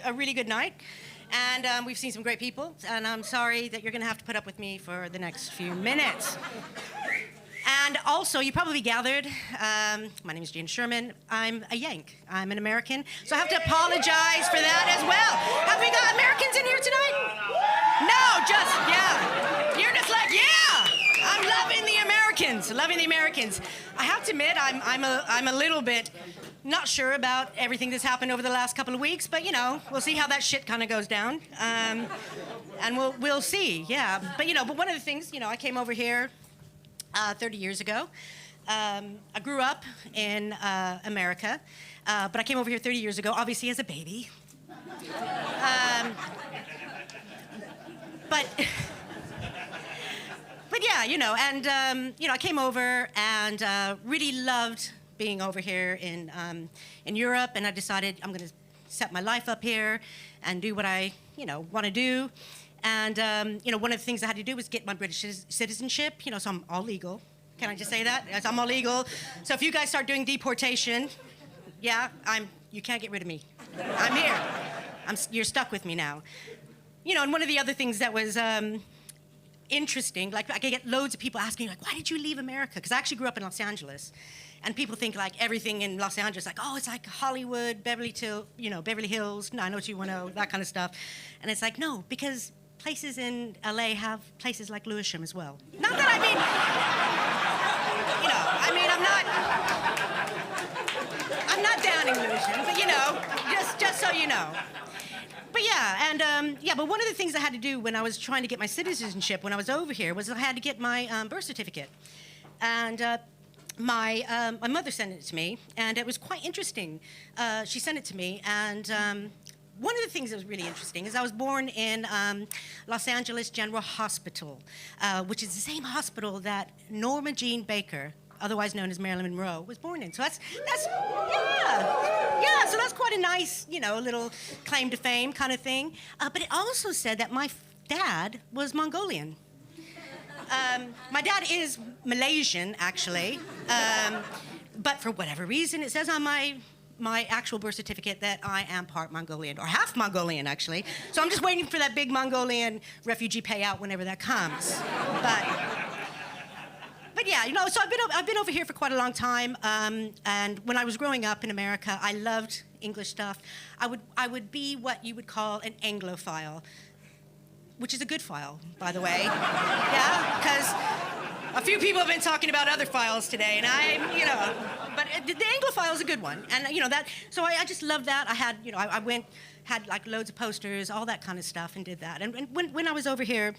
a really good night. And we've seen some great people. And I'm sorry that you're going to have to put up with me for the next few minutes. And also, you probably gathered, my name is Gina Sherman. I'm a Yank. I'm an American. So I have to apologize for that as well. Have we got Americans in here tonight? No, just, yeah. You're just like, yeah. I'm loving the Americans. Loving the Americans. I have to admit, I'm a little bit not sure about everything that's happened over the last couple of weeks, but, you know, we'll see how that shit kind of goes down. And we'll see, yeah. But, you know, but one of the things, you know, I came over here 30 years ago. I grew up in America, but I came over here 30 years ago, obviously as a baby. But yeah, you know, and you know, I came over and really loved being over here in Europe, and I decided I'm going to set my life up here and do what I, you know, want to do. And, you know, one of the things I had to do was get my British citizenship, you know, so I'm all legal. Can I just say that? Yes, I'm all legal. So if you guys start doing deportation, yeah, you can't get rid of me. I'm here. You're stuck with me now. You know, and one of the other things that was interesting, like I get loads of people asking, like, why did you leave America? Because I actually grew up in Los Angeles. And people think like everything in Los Angeles, like, oh, it's like Hollywood, Beverly Hills, 90210, that kind of stuff. And it's like, no, because places in LA have places like Lewisham as well. Not that I mean, you know, I mean, I'm not downing Lewisham, but you know, just so you know. But yeah, and yeah, but one of the things I had to do when I was trying to get my citizenship when I was over here was I had to get my birth certificate. And my mother sent it to me, and it was quite interesting. She sent it to me, and one of the things that was really interesting is I was born in Los Angeles General Hospital, which is the same hospital that Norma Jean Baker, otherwise known as Marilyn Monroe, was born in. So that's yeah. So that's quite a nice, you know, little claim to fame kind of thing. But it also said that my dad was Mongolian. My dad is Malaysian, actually, but for whatever reason, it says on my actual birth certificate that I am part Mongolian, or half Mongolian, actually. So I'm just waiting for that big Mongolian refugee payout whenever that comes. But yeah, you know, so I've been over here for quite a long time, and when I was growing up in America, I loved English stuff. I would be what you would call an Anglophile, which is a good file, by the way. Yeah, because a few people have been talking about other files today, and you know, but the Anglophile is a good one, and you know that. So I just loved that. I had, you know, I had like loads of posters, all that kind of stuff, and did that. And when I was over here,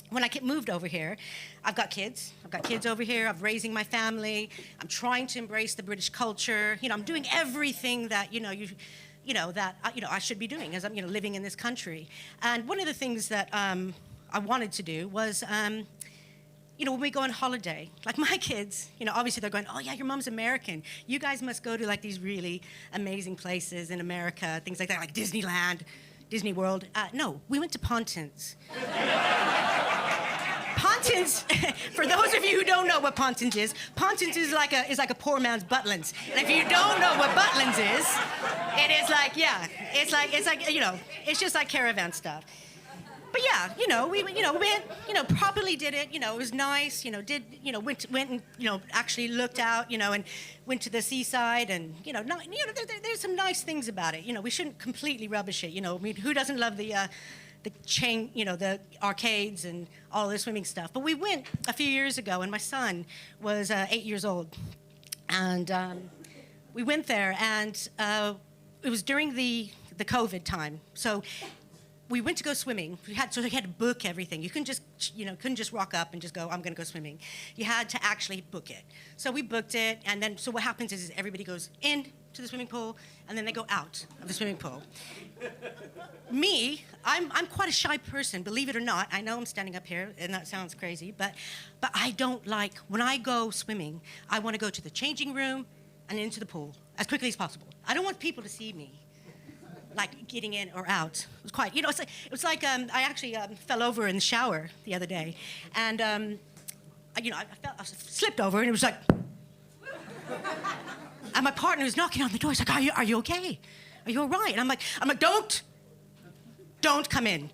when I moved over here, I've got kids. I've got kids over here. I'm raising my family. I'm trying to embrace the British culture. You know, I'm doing everything that I should be doing as I'm, you know, living in this country. And one of the things that I wanted to do was, you know, when we go on holiday, like my kids, you know, obviously they're going, oh yeah, your mom's American. You guys must go to like these really amazing places in America, things like that, like Disneyland, Disney World. No, we went to Pontins. Pontins, for those of you who don't know what Pontins is like a poor man's Butlins. And if you don't know what Butlins is, it is like, yeah, it's like, you know, it's just like caravan stuff. But yeah, you know, we properly did it. You know, it was nice. You know, went and, you know, actually looked out. You know, and went to the seaside, and you know, there's some nice things about it. You know, we shouldn't completely rubbish it. You know, I mean, who doesn't love the chain, you know, the arcades and all the swimming stuff? But we went a few years ago, and my son was 8 years old, and we went there, and it was during the COVID time, so. We went to go swimming. We had to book everything. You couldn't just rock up and just go, I'm going to go swimming. You had to actually book it. So we booked it, and then so what happens is everybody goes into the swimming pool, and then they go out of the swimming pool. Me, I'm quite a shy person, believe it or not. I know I'm standing up here, and that sounds crazy, but I don't like, when I go swimming, I want to go to the changing room and into the pool as quickly as possible. I don't want people to see me, like getting in or out. It was quite, you know, it was like I actually fell over in the shower the other day, and you know, I slipped over, and it was like, and my partner was knocking on the door. He's like, are you okay? Are you all right? And I'm like, don't don't come in.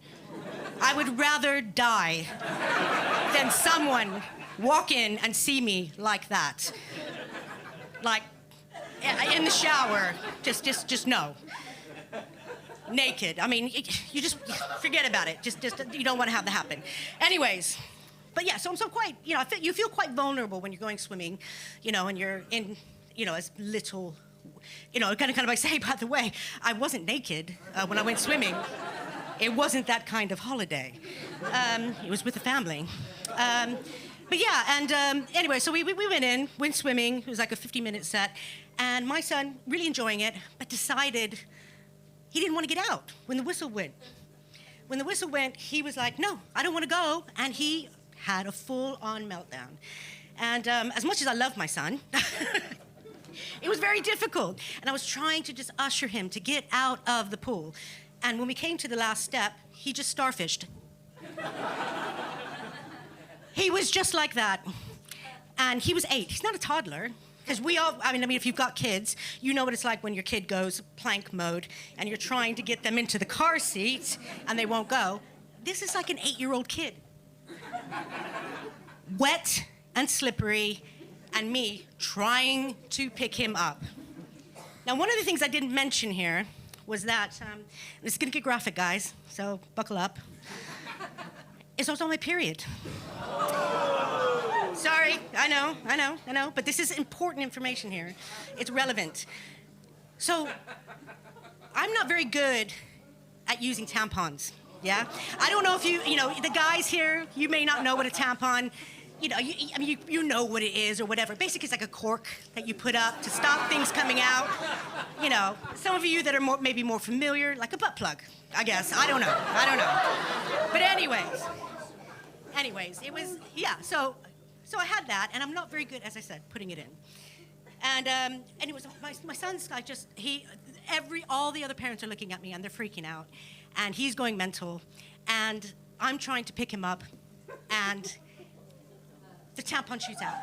I would rather die than someone walk in and see me like that. Like, in the shower, just no. Naked. I mean, you just forget about it. Just you don't want to have that happen. Anyways, but yeah, so I'm so quite, you feel quite vulnerable when you're going swimming, and you're in, as little, kind of like say, hey, by the way, I wasn't naked when I went swimming. It wasn't that kind of holiday. It was with the family. But yeah, and anyway, so we went swimming. It was like a 50-minute set. And my son, really enjoying it, but decided he didn't want to get out when the whistle went. When the whistle went, he was like, no, I don't want to go. And he had a full-on meltdown. And as much as I love my son, it was very difficult. And I was trying to just usher him to get out of the pool. And when we came to the last step, he just starfished. He was just like that. And he was 8. He's not a toddler. Because I mean, if you've got kids, you know what it's like when your kid goes plank mode and you're trying to get them into the car seat and they won't go. This is like an 8-year-old kid. Wet and slippery, and me trying to pick him up. Now, one of the things I didn't mention here was that, this is gonna get graphic, guys, so buckle up. It's also my period. Sorry, I know, but this is important information here. It's relevant. So, I'm not very good at using tampons, yeah? I don't know if the guys here, you may not know what a tampon, you know what it is or whatever. Basically, it's like a cork that you put up to stop things coming out. Some of you that are maybe more familiar, like a butt plug, I guess. I don't know. But anyways, it was, yeah, so I had that, and I'm not very good, as I said, putting it in. And it was, my son's, all the other parents are looking at me, and they're freaking out, and he's going mental, and I'm trying to pick him up, and the tampon shoots out.